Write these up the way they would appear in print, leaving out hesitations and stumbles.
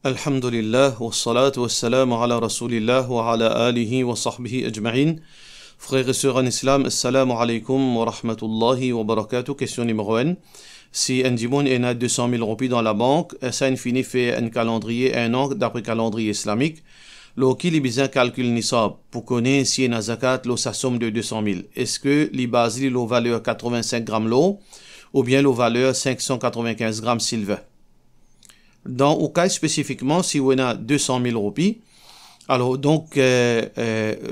Alhamdulillah, wa salatu wa salam ala rasulillah wa ala alihi wa sahbihi ajma'in. Frères et sœurs en islam, assalamu alaikum wa rahmatullahi wa barakatuh. Question numéro 1. Si un dimoun a 200 000 roupies dans la banque, ça infini fait un calendrier, un an d'après calendrier islamique. Lo qui li bizan calcul nisab pour connaître si un zakat lo sa somme de 200 000. Est-ce que li base lo valeur 85 grammes l'eau ou bien lo valeur 595 grammes silver? Dans au cas spécifiquement, si on a 200 000 roupies, alors donc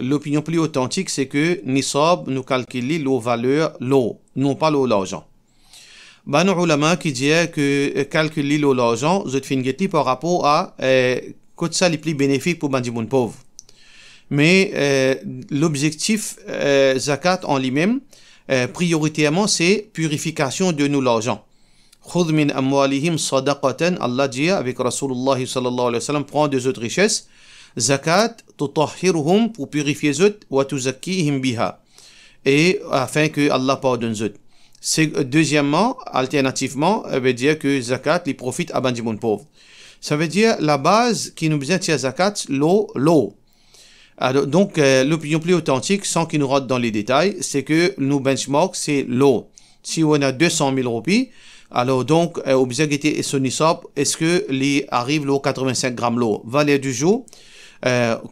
l'opinion plus authentique, c'est que nisab nous calcule la valeur l'eau, non pas l'argent. Ben ulama qui dit que calculer l'argent, je te fais par rapport à quoi ça les plus bénéfique pour bandi moun pauvre. Mais l'objectif zakat en lui-même, prioritairement, c'est purification de nous l'argent. Khudh min amwalihim sadaqatan, Allah dit avec Rasulullah sallallahu alayhi wa sallam, prend des autres richesses, zakat, tutahhiruhum, pour purifier eux, wa tuzakkihim biha, et afin que Allah pardonne eux. Deuxièmement, alternativement, veut dire que zakat, il profite à bandi moun pauvre. Ça veut dire la base qui nous besoin de zakat, l'eau. Donc, l'opinion plus authentique, sans qu'il nous rentre dans les détails, c'est que nous benchmark, c'est l'eau. Si on a 200 000 roupies, alors donc, obligé ce nisab, est-ce que les arrive l'eau 85 grammes l'eau? Valeur du jour,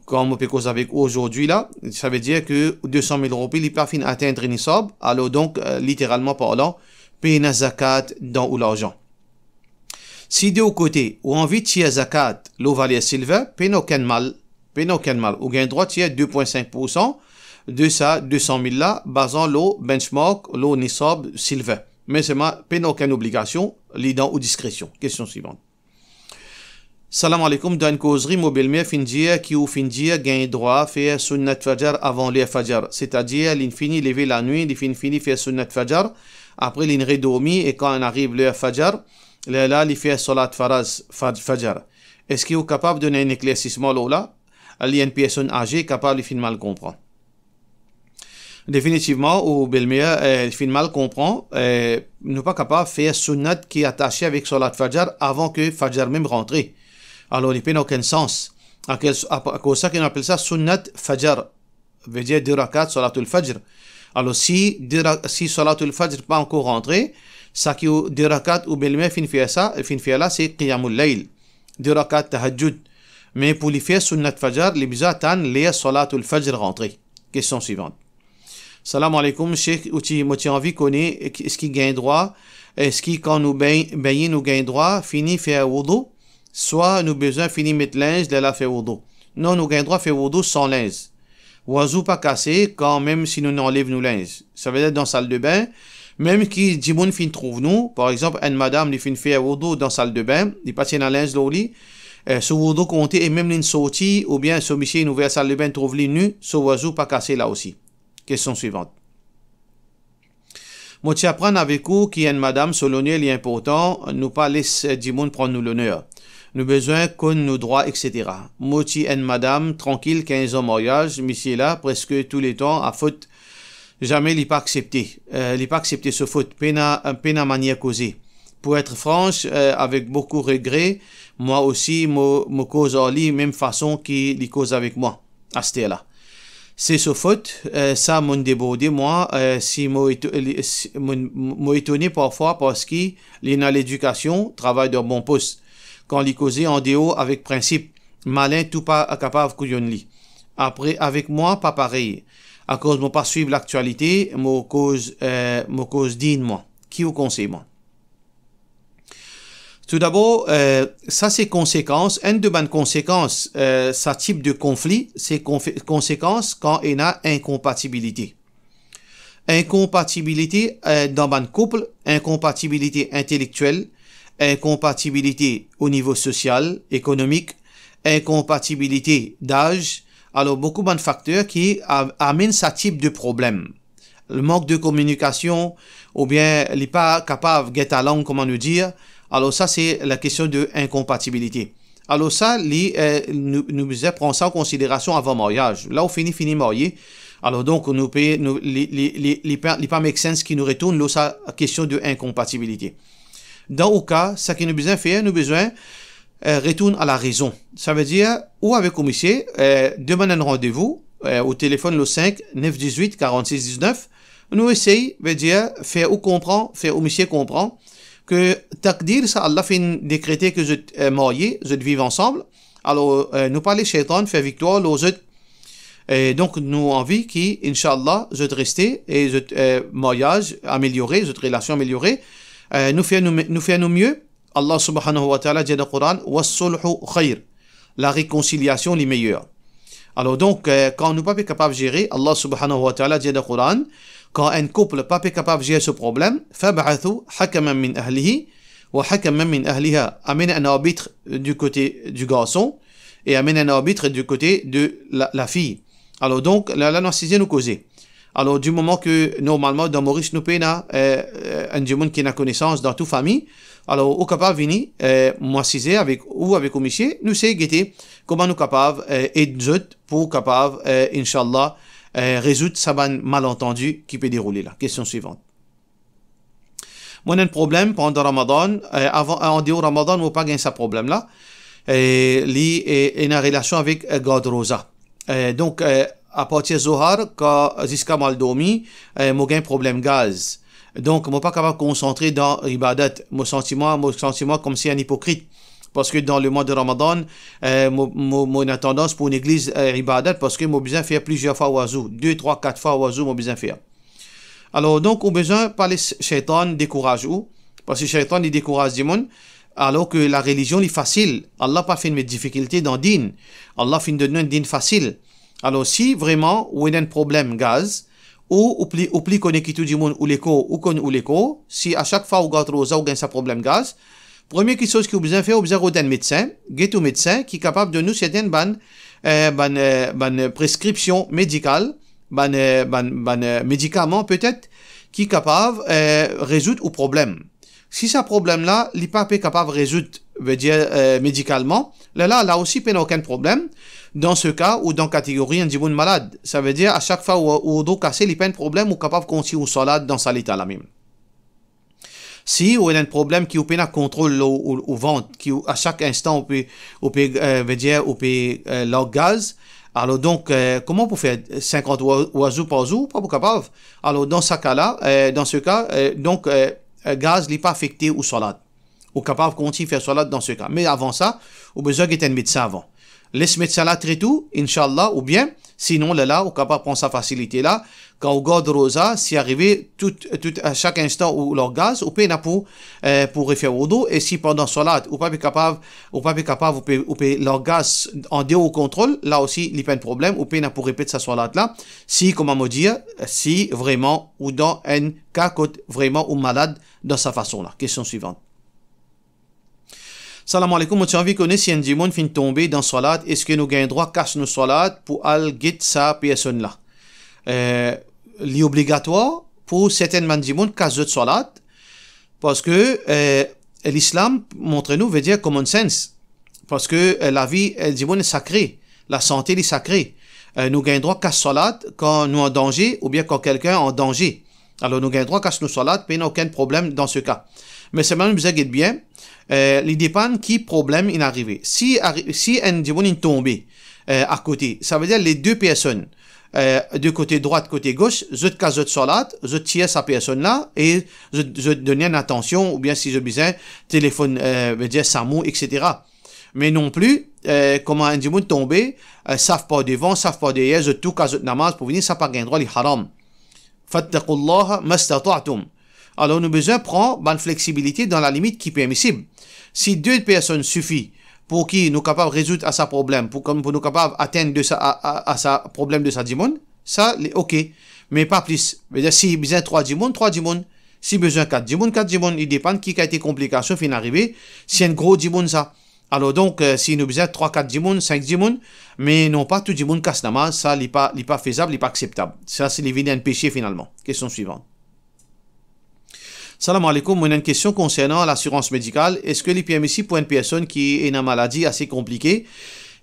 comme on peut causer avec aujourd'hui là, ça veut dire que 200 000 roupies, il pas fin atteindre nisab, alors donc, littéralement parlant, payer na zakat dans ou l'argent. Si de au côté, ou envie de tirer zakat, l'eau valeur silver, paye aucun mal, ou gain droit tirer 2,5% de ça, 200 000 là, basant l'eau benchmark, l'eau nisab silver. Mais c'est ma peine aucune obligation, l'ident ou discrétion. Question suivante. Salam alaikum, dans une causerie, mobile mère findir qui ou findir gagne droit faire sunnat fajar avant les fajar. C'est-à-dire, l'infini lever la nuit, l'infini faire sunnat fajar, après l'inré dormi et quand on arrive l'heure fajar, là, il fait salat fajar. Est-ce qu'il est capable de donner un éclaircissement là? Il y a une personne âgée capable de fin mal comprendre. Définitivement, au Belmea, fin mal comprend, n'est pas capable de faire sunnat qui est attaché avec Salat Fajr avant que Fajr même rentre. Alors, il n'a aucun sens. À cause ça qu'on appelle ça sunnat Fajr, veut dire 2 rakat Salatul Fajr. Alors, si Salatul Fajr pas encore rentré, ça qui est 2 rakat au Belmea fin fait là, c'est Qiyamul Layl, 2 rakat Tahajjud. Mais pour les faire sunnat Fajr, les besoins attendent les Salatul Fajr rentré. Question suivante. Salam alaikum, Cheikh, j'ai envie de connaître est-ce qu'il gagne droit, est-ce qu'il quand nous baignons nous gagne droit, fini faire wudu, soit nous besoin fini mettre linge de la faire wudu. Non, nous gagne droit faire wudu sans linge. Oiseau pas cassé quand même si nous enlève nos linge. Ça veut dire dans la salle de bain, même qui dimoun fin trouve nous, par exemple, une madame qui fin faire wudu dans la salle de bain, il passe dans linge au lit, ce wudu compté et même une sortie ou bien ce monsieur une ouvert salle de bain trouve lui nu, ce oiseau pas cassé là aussi. Question suivante. Moi, tu apprends avec vous qu'il y a une madame, selon nous, il est important, nous pas laisser du monde prendre nous l'honneur. Nous besoin qu'on nous droits, etc. Moi, tu une madame, tranquille, 15 ans mariage, monsieur là, presque tous les temps, à faute, jamais il n'est pas accepté. Il n'est pas accepté ce faute, peine à manière causée. Pour être franche, avec beaucoup de regrets, moi aussi, me cause en lui, même façon qu'il cause avec moi, à ce là. C'est ce faute, ça m'a débordé, moi, si m'a étonné parfois parce qu'il est dans l'éducation, travaille de bon poste. Quand il causait en déo avec principe, malin, tout pas capable de couillonner li. Après, avec moi, pas pareil. À cause de ne pas suivre l'actualité, me cause digne, moi. Qui vous conseille, moi? Tout d'abord, ça c'est conséquence. Une de bonnes conséquences, ça type de conflit, c'est conséquence quand il y a incompatibilité. Incompatibilité dans un couple, incompatibilité intellectuelle, incompatibilité au niveau social, économique, incompatibilité d'âge. Alors beaucoup de facteurs qui amènent ce type de problème. Le manque de communication ou bien il n'est pas capable de get along, comment nous dire. Alors ça, c'est la question de incompatibilité. Alors ça, nous prenons ça en considération avant mariage. Là, on finit marié. Alors donc, nous payons les pas make sense qui nous retournent, là, ça, question de incompatibilité. Dans le cas, ça qui nous besoin faire, nous besoin retourne à la raison. Ça veut dire, ou avec monsieur, demande un rendez-vous au téléphone le 5 918 46 19. Nous essayons, veut dire, faire au monsieur comprend que takdir, ça Allah fait décréter que vous êtes mariés, vous êtes vivre ensemble. Alors, nous parler shaitan, faire victoire, aux autres. Et donc, nous envie qui, Inch'Allah, vous êtes restés et votre mariage amélioré, votre relation améliorée. Nous faisons mieux. Allah subhanahu wa ta'ala dit dans le Coran, wassulhu khayr. La réconciliation les meilleure. Alors donc, quand nous ne sommes pas capables de gérer, Allah subhanahu wa ta'ala dit dans le Coran, quand un couple n'est pas capable de gérer ce problème, فَبْعَثُوا حَكَمًا مِنْ أَهْلِهِ وَحَكَمًا مِنْ أَهْلِهَا. Amène un arbitre du côté du garçon et amène un arbitre du côté de la fille. Alors donc, là, nous avons nous causer. Alors, du moment que, normalement, dans Maurice, nous payons un monde qui a connaissance dans toute famille, alors, au capable de venir, moi, avec au monsieur, nous savons guetter comment nous capables et nous pour capable, Inch'Allah, résoudre ce malentendu qui peut dérouler là. Question suivante. Moi, j'ai un problème pendant Ramadan, en dehors Ramadan, moi, pas gagner ce problème-là, et une relation avec God Rosa. Donc, à partir de Zohar, quand jusqu'à mal dormi, moi, j'ai un problème gaz. Donc, moi, pas capable de concentrer dans Ibadat. Mon sentiment comme si un hypocrite. Parce que dans le mois de Ramadan, moi, a tendance pour une église Ibadat parce que moi, besoin faire plusieurs fois oiseau. 2, 3, 4 fois oiseau, moi, besoin faire. Alors, donc, on a besoin par les shaitan décourage ou? Parce que shaitan, il décourage du monde. Alors que la religion est facile. Allah pas fait de difficultés dans le din. Allah fait de nous un din facile. Alors, si vraiment, on a un problème gaz, ou plus connecté tout du monde, ou l'écho, si à chaque fois, on garde rosa, ou gagne sa problème gaz, première chose que vous besoin faire, vous besoin d'un médecin, un médecin qui est capable de nous certaines prescriptions médicales, médicaments peut-être, qui est capable de résoudre le problème. Si ce problème-là, il n'est pas capable de résoudre, veut dire médicalement, là aussi, il n'y a aucun problème. Dans ce cas, ou dans la catégorie un monde malade, ça veut dire à chaque fois où on doit casser, il n'y a pas un problème, ou capable de continuer au salade dans sa état là même. Si on a un problème qui peut contrôle au ventre, qui à chaque instant on peut leur gaz, alors donc comment on peut faire 50 oiseaux par jour, pas capable. Alors dans ce cas-là, gaz n'est pas affecté au salade. On est capable de continuer à faire salade dans ce cas. Mais avant ça, on a besoin d'être un médecin avant. Laisse médecin là très tout, Inch'Allah, ou bien, sinon, là, on est capable de prendre sa facilité là. Quand on garde rosa, si arrivé à chaque instant où leur gaz, on peut pour refaire au dos, et si pendant salade, on peut capable, leur gaz en dehors au contrôle, là aussi, il n'y a pas de problème, on peut pour répéter sa salade là. Si, comment me dire, si vraiment, ou dans un cas, vraiment, ou malade dans sa façon là. Question suivante. Salam alaikum, moi, tu as envie de connaître si un démon finit tomber dans salat, est-ce que nous avons droit à cacher nos salat pour aller guider sa personne là? L'est obligatoire pour certaines démons cacher de salat, parce que l'islam, montre-nous, veut dire common sense. Parce que la vie, le démon est sacrée, la santé est sacrée. Nous avons droit à cacher salat quand nous sommes en danger, ou bien quand quelqu'un est en danger. Alors nous avons droit à cacher nos salat, mais il n'y a aucun problème dans ce cas. Mais c'est même besoin de bien. Il dépend qui problème il est arrivé. Si un démon est tombé à côté, ça veut dire les deux personnes, de côté droite, côté gauche, je te casse de salat, je tire sa personne là et je donne une attention, ou bien si je besoin, téléphone, veut dire Samou, etc. Mais non plus, comment un démon tombé, savent pas devant, savent pas derrière, je tout casse de namaz pour venir, ça pas gain droit, les haram. Fattaqullaha mastata'tum. Alors, nous avons besoin de prendre une flexibilité dans la limite qui est permissible. Si 2 personnes suffit pour qui nous sommes capables de résoudre à sa problème, pour nous capables d'atteindre à sa problème de sa démon, ça, ok. Mais pas plus. C'est-à-dire, si besoin 3 démons, 3 démons. Si besoin 4 démons, 4 démons. Il dépend qui a été complication fin arriver. Si un gros démon, ça. Alors donc, si nous besoin 3, 4 démons, 5 démons, mais non pas tout démon casse namaz, ça, n'est pas faisable, n'est pas acceptable. Ça, c'est l'évident un péché finalement. Question suivante. Salam alaikum, moi j'ai une question concernant l'assurance médicale. Est-ce que il est permissible pour une personne qui est une maladie assez compliquée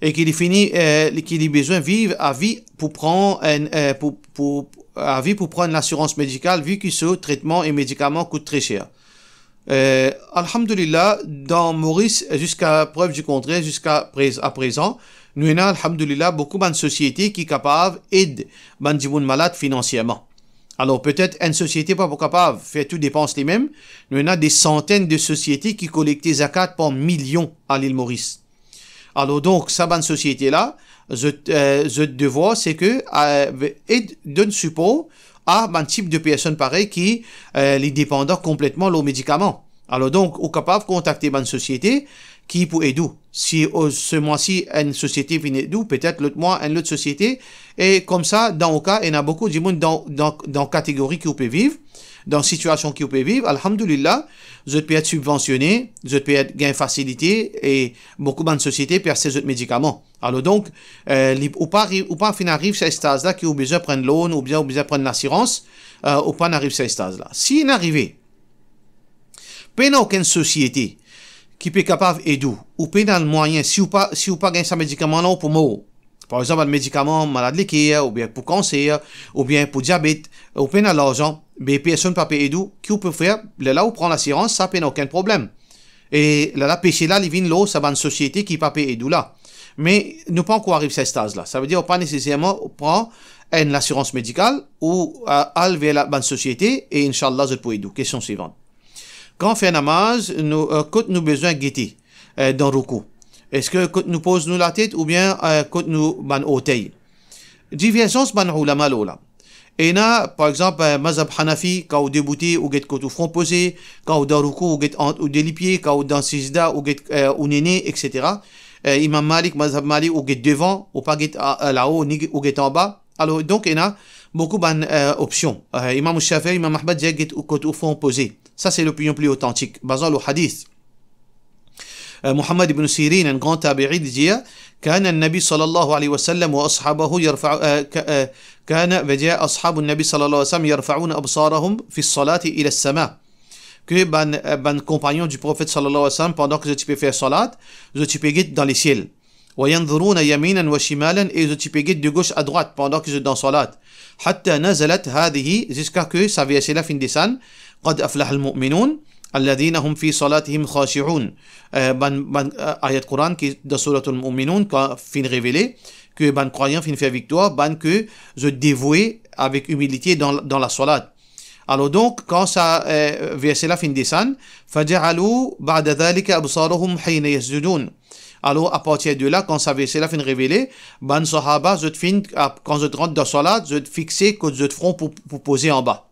et qui a besoin de vivre à vie pour prendre l'assurance médicale vu que ce traitement et médicaments coûtent très cher? alhamdulillah, dans Maurice, jusqu'à preuve du contraire, à présent, nous avons, alhamdulillah, beaucoup de sociétés qui sont capables d'aider les gens malades financièrement. Alors peut-être une société pas capable de faire tout dépense les mêmes. Nous avons des centaines de sociétés qui collectent des zakat par millions à l'île Maurice. Alors donc, ça, bonne société-là, je devoir, c'est que, donne support à un type de personnes pareilles qui, les dépendant complètement de leurs médicaments. Alors donc, on est capable de contacter une société qui peut aider. Si ce mois-ci, une société vient aider, peut-être l'autre mois, une autre société. Et comme ça, dans le cas, il y a beaucoup de monde dans catégorie qui peut vivre, dans situation qui peut vivre. Alhamdulillah, je peux être subventionné, je peux être gain facilité et beaucoup de sociétés perdent ces autres médicaments. Alors donc, ou pas arrive à ce stade-là qui ont besoin de prendre l'eau ou bien besoin de prendre l'assurance, ou pas n'arrive à ce stade-là. Si il arrive, pas aucune société qui peut capable d'aider, ou pas dans le moyen, si ou pas gagner ce médicament-là pour mourir. Par exemple, un médicament malade liquide, ou bien pour cancer, ou bien pour diabète, ou bien dans l'argent, mais personne ne peut aider, qui peut faire, là où prend l'assurance, ça n'a aucun problème. Et là, péché là, il vient l'eau, ça va une société qui peut aider là. Mais nous pas encore arrivé à ce stade-là. Ça veut dire, pas nécessairement, prend une assurance médicale, ou aller vers la bonne société, et Inch'Allah, je peux aider. Question suivante. Quand on fait namaz, quand nous besoin de guetter dans le ruku. Est-ce que quand nous pose nous la tête ou bien quand nous ban otei? Divergence ban ulama lola. Et là, par exemple, mazhab Hanafi, quand vous débutez ou get quand front posé, quand vous dans ruku ou get ou des pieds, quand vous dans sijda ou get ou néné, etc. Imam Malik, mazhab Malik ou get devant ou pas get là-haut ni ou get en bas. Alors donc il y a beaucoup de options. Imam Shafi'i, Imam Ahmad dit get quand au front posé. Ça, c'est l'opinion plus authentique. Basant le hadith. محمد بن سيرين un grand tabi'i dit كان النبي صلى الله عليه وسلم وأصحابه كان وجاء أصحاب النبي صلى الله عليه وسلم يرفعون أبصارهم في الصلاة إلى السماء que ban compagnon du prophète صلى الله عليه وسلم pendant que je peux faire salat je peux guider dans les ciels وينظرون يمينا وشمالا et je peux guider de gauche à droite pendant que je dans salat حتى نزلت هذه jusqu'à que ça verset la fin descend قد أفلح المؤمنون الذين هم في صلاتهم خاشعون ayat Coran qui dans sourate al-Mu'minun quand fin révélé que ban croyant fin faire victoire ban que je dévouer avec humilité dans la salat. Alors donc quand ça verset la fin descend فجعلوا بعد ذلك أبصارهم حين يسجدون. Alors à partir de là quand ça verset la fin révélé ban sahaba je fin quand je rentre dans salat je fixer que je front pour poser en bas.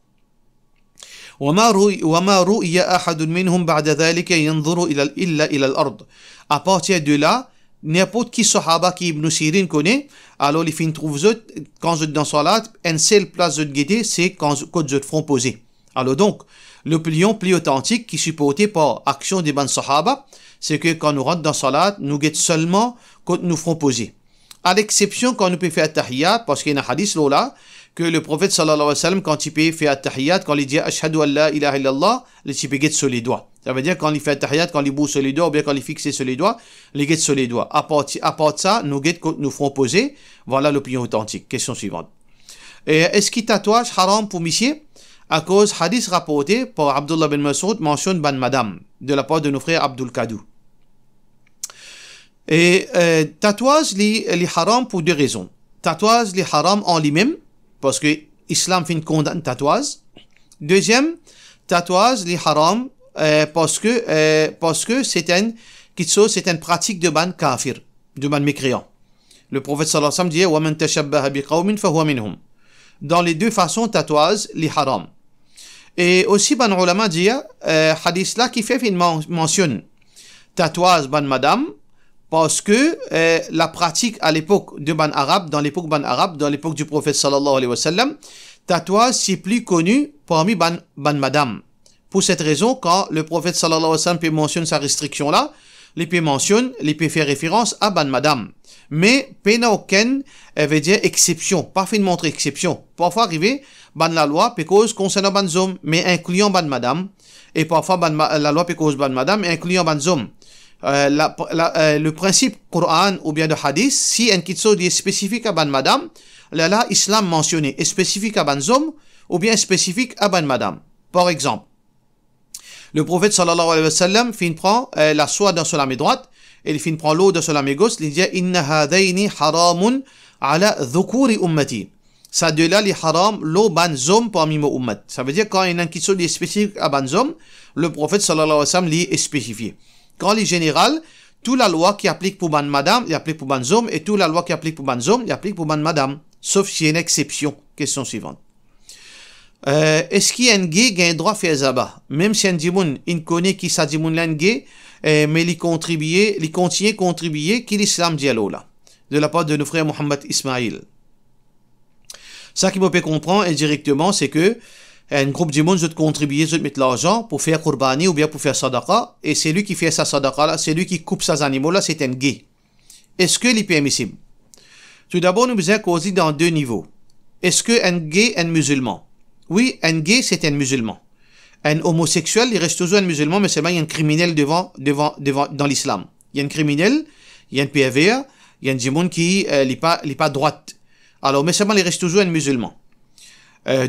وما رؤي أحد منهم بعد ذلك ينظر إلا إلى الأرض. À partir de là, n'importe qui sahaba qui Ibn Sirin connaît, alors il fin trouve quand je dans salat, une seule place de guetter, c'est quand je front posé. Alors donc, l'opinion plus authentique qui supportée par action des ban sahaba, c'est que quand nous rentrons dans salat, nous guettons seulement quand nous front posé. À l'exception quand nous pouvons faire tahiyyat, parce qu'il y a un hadith là, que le prophète sallallahu alayhi wa sallam, quand il peut faire tahiyyat, quand il dit ashhadu an la ilaha illallah, il peut guetter sur les doigts. Ça veut dire quand il fait tahiyyat, quand il bouge sur les doigts, ou bien quand il fixe sur les doigts, il guette sur les doigts. À part ça, nous guette quand nous ferons poser. Voilà l'opinion authentique. Question suivante. Est-ce qu'il tatouage haram pour monsieur? À cause hadith rapporté par Abdullah bin Mas'ud mentionne ban madame, de la part de nos frères Abdul Kadou. Et tatouage li haram pour deux raisons. Tatouage li haram en lui-même, parce que l'islam fin condamne tatouage. Deuxième, tatouage li haram parce que c'est une pratique de ban kafir, de ban mécréant. Le prophète sallallahu alayhi wa sallam dit وَمَنْ تَشَبَّهَ بِقَوْمٍ فَهُوَ مِنْهُمْ. Dans les deux façons, tatouage li haram. Et aussi ban ulama dit hadith là qui fait mentionne tatouage ban madame parce que la pratique à l'époque de ban arabe, dans l'époque du prophète sallallahu alayhi wa sallam, tatouage c'est plus connu parmi ban madame. Pour cette raison, quand le prophète sallallahu alayhi wa sallam peut mentionner sa restriction là, il peut faire référence à ban madame. Mais il n'y a aucune veut dire exception, pas fait de montrer exception. Parfois arriver ban la loi peut cause concernant ban homme, mais incluant ban madame, et parfois la loi peut cause ban madame, incluant ban homme. Le principe Coran ou bien de hadith, si un kitso est spécifique à ban madame, là islam mentionné est spécifique à ban homme ou bien spécifique à ban madame. Par exemple, Le prophète sallallahu alayhi wa sallam fin prend la soie dans la main droite et il fin prend l'eau dans la main gauche, il dit inna hadaini haramun ala dhukuri ummati. Ça de là les haram l'eau banzom parmi mon ummat. Ça veut dire quand il y a quelque chose de spécifique à banzom, le prophète sallallahu alayhi wa sallam l'y spécifié. Quand les général, toute la loi qui applique pour ban madame, il applique pour ban homme, et toute la loi qui applique pour ban homme, il applique pour ban madame. Sauf s'il y a une exception. Question suivante. Est-ce qu'il y a un gay qui a un droit à faire zaba? Même si un dimoun, il connaît qui ça dimoun là un gay, mais il continue à contribuer qui l'islam dit là, de la part de nos frères Mohammed Ismail. Ça qui me peut comprendre indirectement, c'est que un groupe de monde veut contribuer, veut mettre l'argent pour faire qurbani ou bien pour faire sadaqa, et c'est lui qui fait sa sadaqa là, c'est lui qui coupe ses animaux là, c'est un gay. Est-ce que c'est permissible? Tout d'abord, nous devons causer dans deux niveaux. Est-ce que un gay est un musulman? Oui, un gay c'est un musulman. Un homosexuel, il reste toujours un musulman, mais c'est il y a un criminel devant dans l'islam. Il y a un criminel, il y a un pervers, il y a un monde qui n'est pas droite. Alors, mais seulement il reste toujours un musulman.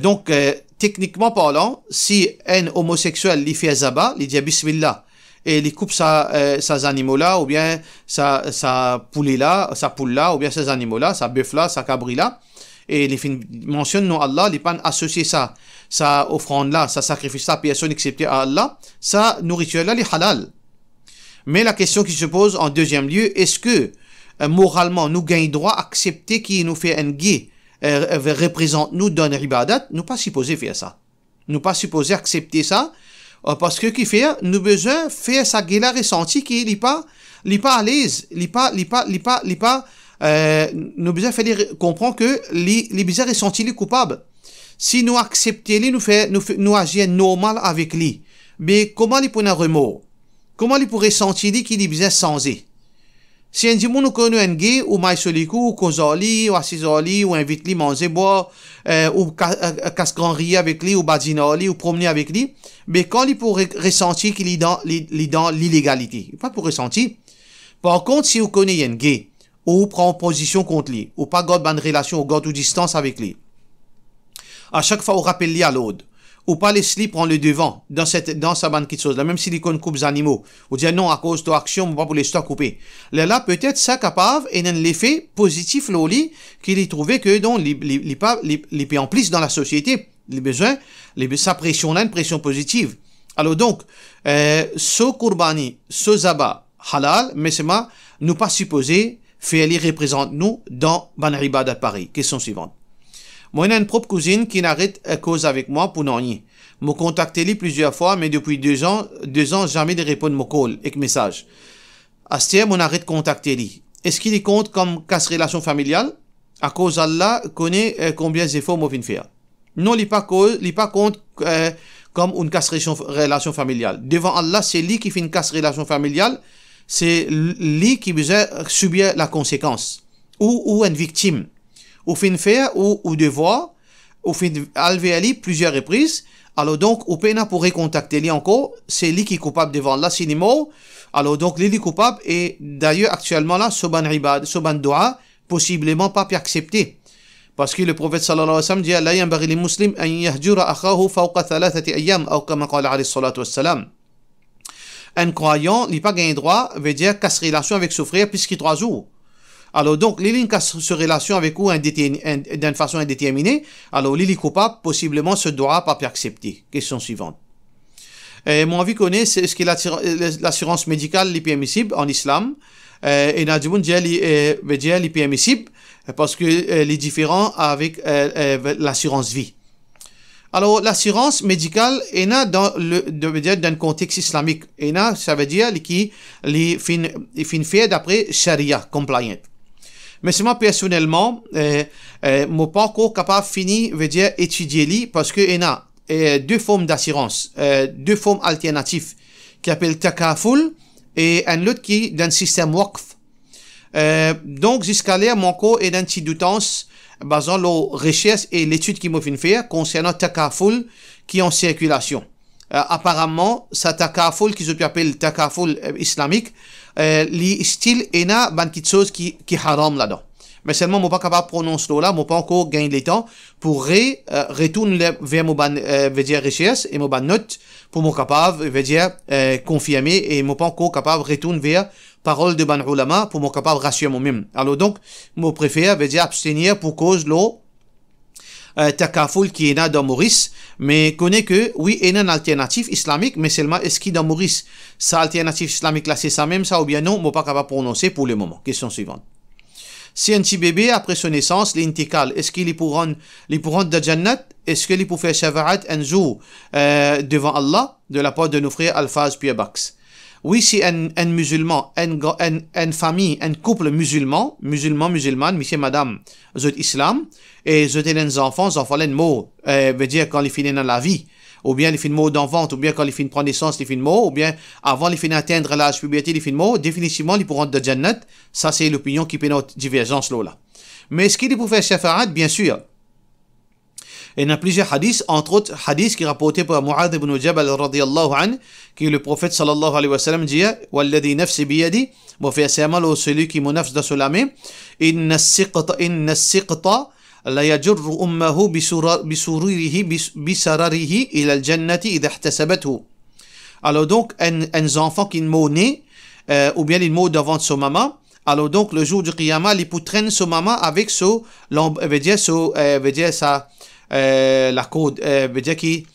Donc, techniquement parlant, si un homosexuel il fait zaba, il dit bismillah, et il coupe ses animaux là, ou bien sa poule là, ou bien ses animaux là, sa bœuf là, sa cabri là, et il mentionne non Allah, il pas associé sa offrande là, sa sacrifice là, personne excepté à Allah, sa nourriture là, il est halal. Mais la question qui se pose en deuxième lieu, est-ce que moralement nous gagnons droit à accepter qui nous fait un gay représente nous dans l'ibadat? Nous pas supposés faire ça. Nous pas supposés accepter ça parce que qui fait nous besoin faire sa guéla ressenti qui n'est pas à l'aise, nous besoin faire comprendre que les besoin ressenti les coupables. Si nous accepter lui nous agir normal avec lui, mais comment il pour un remords? Comment il pour ressentir qu'il est besoin changer? Si un dimanche nous connaît un gay, ou maïsolikou, ou kozali, ou assisoli, ou invite lui manger, boire, ou casse-grand-rier avec lui, ou badinoli, ou promener avec lui, mais quand il pourrait ressentir qu'il est dans l'illégalité, pas pour ressentir. Par contre, si vous connaissez un gay, ou prend position contre lui, ou pas garde bonne relation, ou garde ou distance avec lui, à chaque fois, vous rappelez à l'autre. Ou pas laisser prendre le devant dans sa bande de choses là, même s'il coupe des animaux, ou dire non à cause de ton action, ou pas pour les stocks couper. Là, peut-être ça capable et un l'effet positif l'oli qu'il y trouvait que donc les pays en plus dans la société, les besoins, sa pression là, une pression positive. Alors donc, ce kurbani, ce zaba halal, mais c'est moi, nous pas supposé faire les représente nous dans ban ibadat pareil. Question suivante. Moi, j'ai une propre cousine qui n'arrête cause avec moi pour non rien. M'a contacté lui plusieurs fois, mais depuis 2 ans, jamais de répondre mon call avec message. À ce terme, on arrête de contacter lui. Est-ce qu'il y compte comme casse relation familiale? À cause d'Allah, connaît combien d'efforts moi viens faire. Non, il pas compte comme une casse relation familiale. Devant Allah, c'est lui qui fait une casse relation familiale. C'est lui qui besoin subir la conséquence. Ou une victime. Ou fin faire ou devoir, ou fin alver ali plusieurs reprises. Alors donc, ou peine pourrait contacter lui encore, c'est lui qui est coupable devant Allah, c'est mort. Alors donc, lui est coupable et d'ailleurs actuellement là, soban ibad, soban dua, possiblement pas pu accepter. Parce que le prophète sallallahu alayhi wa sallam dit la yanbaghi lil muslim an yahjura akhahu fawqa 3 ayyam ou comme qala alayhi salatu wassalam. Un croyant, il pas gain droit veut dire casse relation avec son frère puisqu'il 3 jours. Alors donc, l'île casse sur relation avec vous d'une façon indéterminée. Alors l'île coupable, possiblement, se doit pas accepter. Question suivante. Mon avis connaît, c'est ce que l'assurance médicale est permissible en islam. Et dans le monde, veut dire est permissible parce que les différents avec l'assurance vie. Alors l'assurance médicale est dans le contexte islamique. Et là, ça veut dire qui les fin fait d'après Sharia compliant. Mais c'est moi personnellement, mon parcours capable fini veut dire étudier li parce que il y a 2 formes d'assurance, 2 formes alternatives qui appellent takaful et un autre qui d'un système waqf. Donc jusqu'à là mon cours est d'un petit doutance basant les recherches et l'étude qui m'a fait faire concernant takaful qui est en circulation. Apparemment, ça takaful qui se appelle takaful islamique, les styles et na ban quelque chose qui haram là-dedans. mais seulement moi pas capable de prononcer là, moi pas encore gagner le temps pour retourner vers mon ban veut dire recherche et mon ban note pour moi capable veut dire confirmer et moi pas encore capable de retourner vers parole de ban ulama pour moi capable de rassurer moi-même. Alors donc moi préfère veut dire abstenir pour cause l'eau takaful qui est là dans Maurice, mais connaît que oui, il y a une alternative islamique, mais seulement est-ce qu'il dans Maurice, sa alternative islamique là c'est ça même ça ou bien non, moi pas capable de prononcer pour le moment. Question suivante. Si un petit bébé après son naissance, l'intikal, est-ce qu'il est pour rendre de Jannat, est-ce qu'il est pour faire shafa'at un jour devant Allah de la part de nos frères Al-Faz Pierre Bax? Oui, si un musulman, une famille, un couple musulman, monsieur, madame, zot islam, et zot les enfants les mots, veut dire quand ils finissent dans la vie, ou bien ils finissent mot d'enfant, ou bien quand ils finissent prendre naissance, ils finissent mot, ou bien avant ils finissent atteindre l'âge puberté, ils finissent mot, définitivement ils pourront de Jannat, ça c'est l'opinion qui peut notre divergence là. Mais est-ce qu'il est pour faire shafa'at? Bien sûr. Il y a plusieurs hadiths, entre autres hadiths qui rapportés par Mu'adh ibn Jabal radiyallahu anhu, qui le prophète sallallahu alayhi wa sallam dit Walladhi nafsi biyadi, bon fait serment celui qui mon nafs dans sa main, inna siqta la yajurru ummahu bisararihi ila al-jannati idha ihtasabathu. Alors donc un enfant qui est né ou bien il est devant son maman, alors donc le jour du qiyamah il peut traîner son maman avec son veut dire sa la code veut dire qui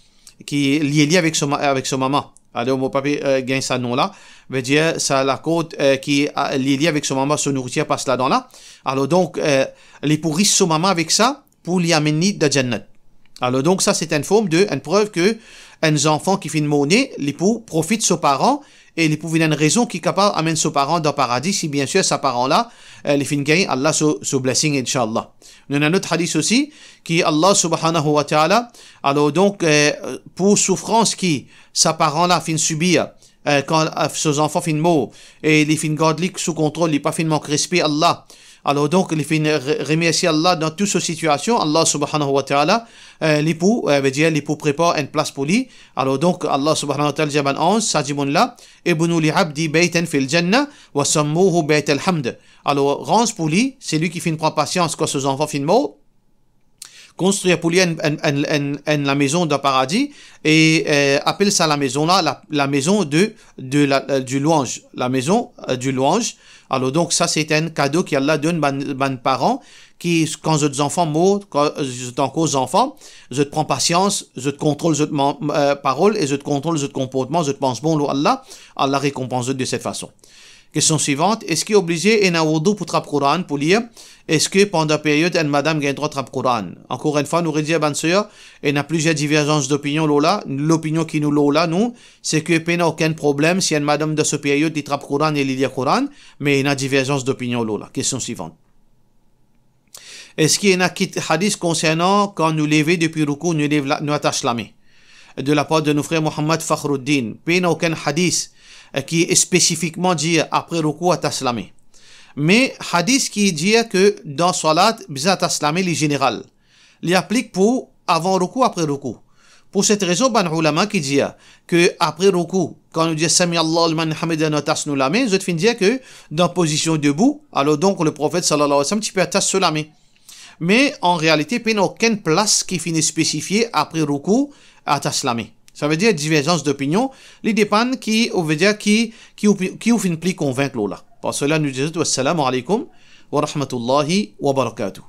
est lié avec son maman. Alors mon papa gagne ça nom là veut dire ça la code qui est lié avec son maman, son nourriture passe là dans là. Alors donc les pourris son maman avec ça pour lui amener de Jannat. Alors donc ça c'est une forme de une preuve que un enfant qui fait une monnaie les pour profite de ses parents et les pour une raison qui est capable d'amener ses parents dans le paradis si bien sûr ses parents là les fin gagne Allah so blessing inshallah. Nous avons un autre hadith aussi qui Allah subhanahu wa ta'ala alors donc pour souffrance qui ses parents là fin subir quand ses enfants fin mort et les fin garder sous contrôle les pas fin manque respect Allah. Alors donc, il fait remercier Allah dans toutes ces situations. Allah subhanahu wa ta'ala, l'époux, veut dire, l'époux prépare une place pour lui. Alors donc, Allah subhanahu wa ta'ala, Jaban 11, Sajibun là, Ibnu li abdi baytan fil jannah, wa sammuhu bayt al-hamd. Alors, range pour lui, c'est lui qui fait prendre patience quand ses enfants finissent mort. Construire pour lui la maison d'un paradis et appelle ça la maison là, la maison du louange. La maison du louange. Alors donc ça c'est un cadeau qu'Allah donne aux parents qui quand les enfants meurent, quand ils sont encore enfants, je te prends patience, je te contrôle je te parole et je te contrôle je te comportement, je te pense bon Allah récompense de cette façon. Question suivante, est-ce qu'il est obligé un wudu pour traper Coran pour lire? Est-ce que pendant la période une madame gagne droit de traper Coran? Encore une fois, nous redisons bien sûr, il y a plusieurs divergences d'opinion là. L'opinion qui nous là nous, c'est que il n'y a aucun problème si une madame de cette période qui trape Coran et lit Coran, mais il y a divergence d'opinion là. Question suivante. Est-ce qu'il y a un hadith concernant quand nous levons depuis ruku, nous attachons la main? De la part de nos frères Mohammed Fakhruddin, il n'y a aucun hadith qui est spécifiquement dit après ruku attache la main. Mais hadith qui dit que dans salat bizat attache la main les général. Il applique pour avant ruku après ruku. Pour cette raison ban ulama qui dit que après ruku quand nous dit sami Allah liman hamidah attache nous la main, je te dire que dans position debout, alors donc le prophète sallallahu alayhi wa sallam tu peux attacher sur la main. Mais en réalité, il n'y a aucune place qui finit spécifiée après ruku attache la main. Ça veut dire divergence d'opinion. Les dépend qui veut dire qui ou fin plus convaincre là. Pour cela nous disons assalamu alaikum wa rahmatullahi wa barakatuh.